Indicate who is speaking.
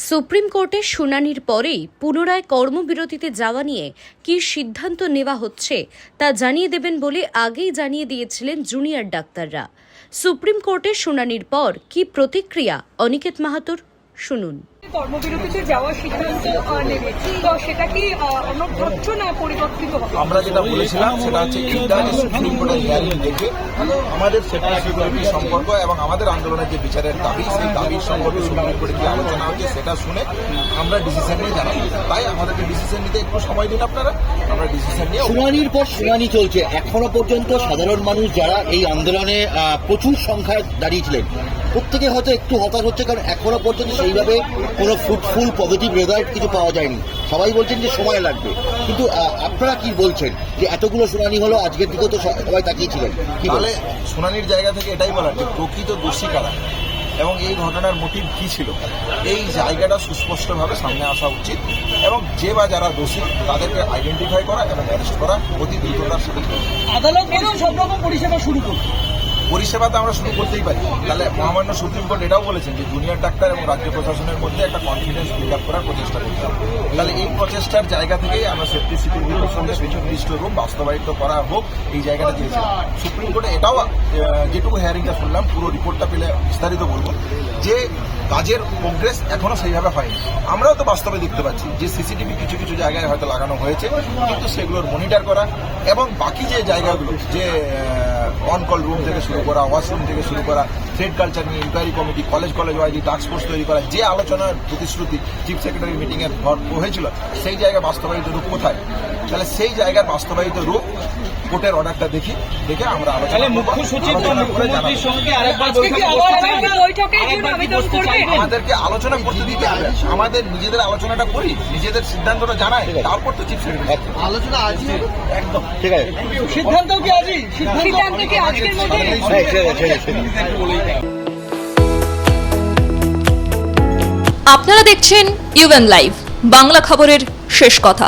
Speaker 1: Supreme কোর্টের শুনানির পরেই পুনরায় কর্মবিরতিতে যাওয়া নিয়ে কী সিদ্ধান্ত নেওয়া হচ্ছে তা জানিয়ে দেবেন বলে আগেই জানিয়ে দিয়েছিলেন জুনিয়র ডাক্তাররা। সুপ্রিম কোর্টের শুনানির পর কী প্রতিক্রিয়া অনিকেত মাহাতোর, শুনুন।
Speaker 2: কর্মবিরতিতে যাওয়ার সিদ্ধান্ত নেবে, তো সেটা কি অনগ্রহ্য না পরিবর্তিত হবে?
Speaker 3: আমরা যেটা বলেছিলাম সেটা হচ্ছে এইটা সুপ্রিম কোর্টের হিয়ারিং দেখে আমাদের সেটা সিকিউরিটির সম্পর্ক এবং আমাদের আন্দোলনের যে বিচারের দাবি, সেই দাবির সম্পর্কে সুপ্রিম কোর্টে কি আলোচনা হচ্ছে সেটা শুনে আমরা ডিসিশন নিয়ে জানাবো। তাই আমাদেরকে ডিসিশন নিতে একটু সময় দিন আপনারা, আমরা ডিসিশন নিয়ে।
Speaker 4: শুনানির পর শুনানি চলছে, এখনো পর্যন্ত সাধারণ মানুষ যারা এই আন্দোলনে প্রচুর সংখ্যায় দাঁড়িয়েছিলেন প্রত্যেকে হয়তো একটু হতাশ হচ্ছে, কারণ এখনো পর্যন্ত সেইভাবে কোনো ফ্রুটফুল পজিটিভ রেজাল্ট কিছু পাওয়া যায়নি। সবাই বলছেন যে সময় লাগবে, কিন্তু আপনারা কি বলছেন যে এতগুলো শুনানি হলো, আজকের দিকেও তো সবাই তাকিয়েছিলেন, কি বলে
Speaker 3: শুনানির জায়গা থেকে এটাই বলার যে প্রকৃত দোষী কারা এবং এই ঘটনার মোটিভ কি ছিল, এই জায়গাটা সুস্পষ্টভাবে সামনে আসা উচিত এবং যে বা যারা দোষী তাদেরকে আইডেন্টিফাই করা এবং অ্যারেস্ট করা অতি দ্রুততার সাথে।
Speaker 2: আদালত সব রকম পরিষেবা শুরু করবে,
Speaker 3: পরিষেবা তো আমরা শুরু করতেই পারি। তাহলে মহামান্য সুপ্রিম কোর্ট এটাও বলেছেন যে জুনিয়র ডাক্তার এবং রাজ্য প্রশাসনের মধ্যে একটা কনফিডেন্স বিল্ড আপ করার প্রচেষ্টা করতে হবে। তাহলে এই প্রচেষ্টার জায়গা থেকেই আমরা সেফটি সিকিউরিটির সঙ্গে সুনির্দিষ্ট রূপ বাস্তবায়িত করা হোক এই জায়গাটা দিয়েছিলাম। সুপ্রিম কোর্টে এটাও যেটুকু হেয়ারিংটা শুনলাম, পুরো রিপোর্টটা পেলে বিস্তারিত বলবো যে কাজের প্রোগ্রেস এখনো সেইভাবে হয়নি। আমরাও তো বাস্তবে দেখতে পাচ্ছি যে সিসিটিভি কিছু কিছু জায়গায় হয়তো লাগানো হয়েছে, কিন্তু সেগুলোর মনিটর করা এবং বাকি যে জায়গাগুলো, যে অন কল রুম থেকে শুরু করা, ওয়াশরুম থেকে শুরু করা, থ্রেড কালচার নিয়ে inquiry committee, college wise task force তৈরি করা, যে আলোচনার প্রতিশ্রুতি চিফ সেক্রেটারি মিটিংয়ের হয়েছিল, সেই জায়গায় বাস্তবায়িত রূপ কোথায়? তাহলে সেই জায়গার বাস্তবায়িত রূপ কোর্টের অর্ডারটা দেখে আমরা আলোচনা।
Speaker 5: মুখ্য সচিব মুখ্যমন্ত্রীর সঙ্গে আরেকবার
Speaker 3: আমাদেরকে আলোচনা করতে দিতে হবে, আমাদের নিজেদের আলোচনাটা করি, নিজেদের সিদ্ধান্তটা জানাই, তারপর তো চিফ সেক্রেটারি আলোচনা আজই একদম ঠিক আছে।
Speaker 2: সিদ্ধান্ত কি আজই? সিদ্ধান্ত কি আজকের মধ্যে?
Speaker 6: আপনারা দেখছেন ইউএন লাইভ, বাংলা খবরের শেষ কথা।